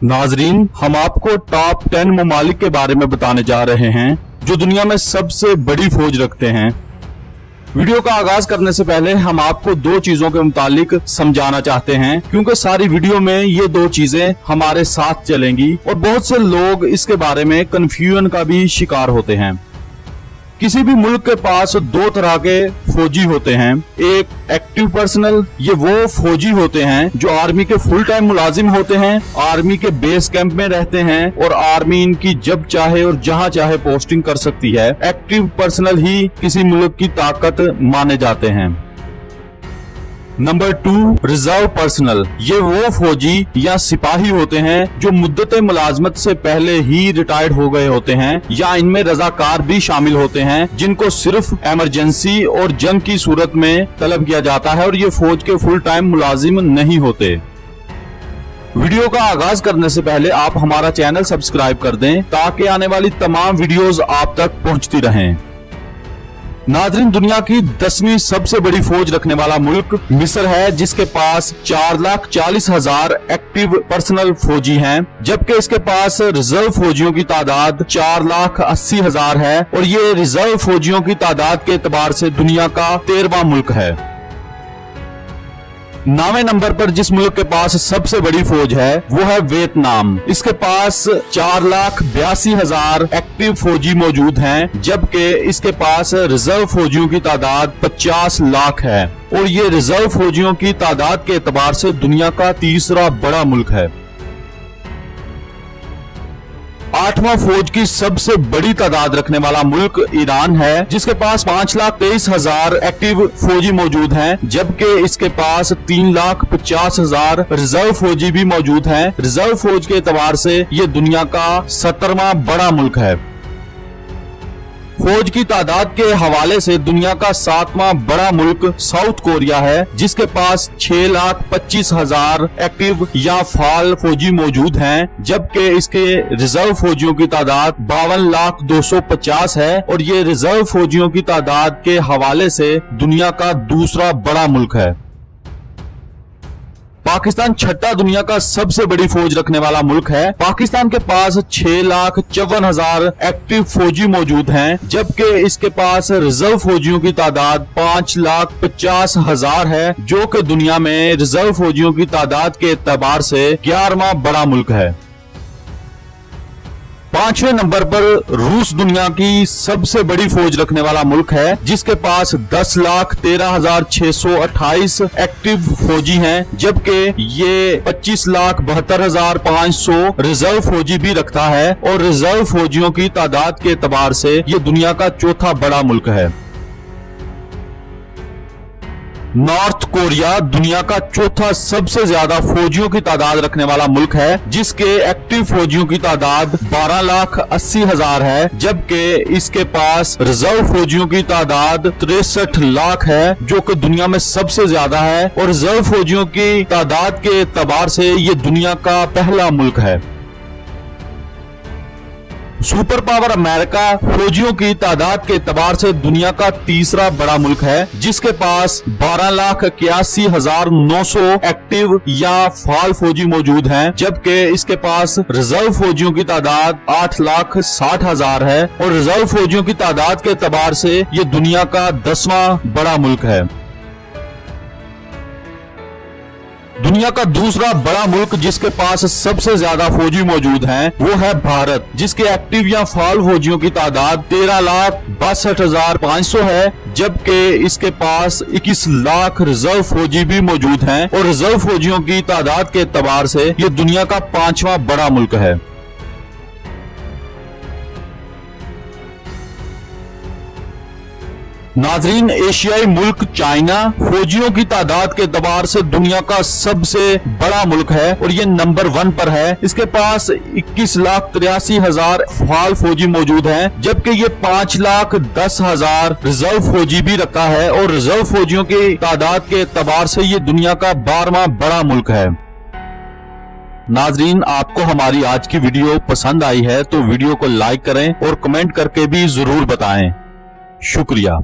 नाजरीन, हम आपको टॉप 10 ममालिक के बारे में बताने जा रहे हैं जो दुनिया में सबसे बड़ी फौज रखते हैं। वीडियो का आगाज करने से पहले हम आपको दो चीजों के मुतालिक समझाना चाहते हैं, क्योंकि सारी वीडियो में ये दो चीजें हमारे साथ चलेंगी और बहुत से लोग इसके बारे में कंफ्यूजन का भी शिकार होते हैं। किसी भी मुल्क के पास दो तरह के फौजी होते हैं। एक एक्टिव पर्सनल, ये वो फौजी होते हैं जो आर्मी के फुल टाइम मुलाजिम होते हैं, आर्मी के बेस कैंप में रहते हैं और आर्मी इनकी जब चाहे और जहां चाहे पोस्टिंग कर सकती है। एक्टिव पर्सनल ही किसी मुल्क की ताकत माने जाते हैं। नंबर 2, रिजर्व पर्सनल, ये वो फौजी या सिपाही होते हैं जो मुद्दत मुलाजमत से पहले ही रिटायर्ड हो गए होते हैं, या इनमें रजाकार भी शामिल होते हैं जिनको सिर्फ इमरजेंसी और जंग की सूरत में तलब किया जाता है और ये फौज के फुल टाइम मुलाजिम नहीं होते। वीडियो का आगाज करने से पहले आप हमारा चैनल सब्सक्राइब कर दें ताकि आने वाली तमाम वीडियोस आप तक पहुंचती रहें। नाज़रीन, दुनिया की 10वीं सबसे बड़ी फौज रखने वाला मुल्क मिस्र है, जिसके पास 4,40,000 एक्टिव पर्सनल फौजी हैं, जबकि इसके पास रिजर्व फौजियों की तादाद 4,80,000 है और ये रिजर्व फौजियों की तादाद के एतबार से दुनिया का 13वां मुल्क है। 9वें नंबर पर जिस मुल्क के पास सबसे बड़ी फौज है वो है वियतनाम। इसके पास 4,82,000 एक्टिव फौजी मौजूद हैं, जबकि इसके पास रिजर्व फौजियों की तादाद 50 लाख है और ये रिजर्व फौजियों की तादाद के एतबार से दुनिया का तीसरा बड़ा मुल्क है। 8वां फौज की सबसे बड़ी तादाद रखने वाला मुल्क ईरान है, जिसके पास 5,23,000 एक्टिव फौजी मौजूद हैं, जबकि इसके पास 3,50,000 रिजर्व फौजी भी मौजूद हैं। रिजर्व फौज के एतबार से ये दुनिया का 17वां बड़ा मुल्क है। फौज की तादाद के हवाले से दुनिया का 7वां बड़ा मुल्क साउथ कोरिया है, जिसके पास 6,25,000 एक्टिव या फाल फौजी मौजूद हैं, जबकि इसके रिजर्व फौजियों की तादाद 52,250 है और ये रिजर्व फौजियों की तादाद के हवाले से दुनिया का दूसरा बड़ा मुल्क है। पाकिस्तान छठा दुनिया का सबसे बड़ी फौज रखने वाला मुल्क है। पाकिस्तान के पास 6,54,000 एक्टिव फौजी मौजूद हैं, जबकि इसके पास रिजर्व फौजियों की तादाद 5,50,000 है, जो कि दुनिया में रिजर्व फौजियों की तादाद के एतबार से 11वां बड़ा मुल्क है। 5वें नंबर पर रूस दुनिया की सबसे बड़ी फौज रखने वाला मुल्क है, जिसके पास 10,13,628 एक्टिव फौजी हैं, जबकि ये 25,72,500 रिजर्व फौजी भी रखता है और रिजर्व फौजियों की तादाद के एतबार से ये दुनिया का चौथा बड़ा मुल्क है। नॉर्थ कोरिया दुनिया का चौथा सबसे ज्यादा फौजियों की तादाद रखने वाला मुल्क है, जिसके एक्टिव फौजियों की तादाद 12,80,000 है, जबकि इसके पास रिजर्व फौजियों की तादाद 63 लाख है, जो कि दुनिया में सबसे ज्यादा है और रिजर्व फौजियों की तादाद के एतबार से ये दुनिया का पहला मुल्क है। सुपर पावर अमेरिका फौजियों की तादाद के एतबार से दुनिया का तीसरा बड़ा मुल्क है, जिसके पास 12,81,900 एक्टिव या फाल फौजी मौजूद हैं, जबकि इसके पास रिजर्व फौजियों की तादाद 8,60,000 है और रिजर्व फौजियों की तादाद के एतबार से ये दुनिया का 10वां बड़ा मुल्क है। दुनिया का दूसरा बड़ा मुल्क जिसके पास सबसे ज्यादा फौजी मौजूद हैं वो है भारत, जिसके एक्टिव या फाल फौजियों की तादाद 13,62,500 है, जबकि इसके पास 21 लाख रिजर्व फौजी भी मौजूद हैं और रिजर्व फौजियों की तादाद के एतबार से ये दुनिया का 5वां बड़ा मुल्क है। नाजरीन, एशियाई मुल्क चाइना फौजियों की तादाद के एतबार से दुनिया का सबसे बड़ा मुल्क है और ये नंबर 1 पर है। इसके पास 21,83,000 फाल फौजी मौजूद हैं, जबकि ये 5,10,000 रिजर्व फौजी भी रखता है और रिजर्व फौजियों की तादाद के एतबार से ये दुनिया का 12वां बड़ा मुल्क है। नाजरीन, आपको हमारी आज की वीडियो पसंद आई है तो वीडियो को लाइक करें और कमेंट करके भी जरूर बताएं। शुक्रिया।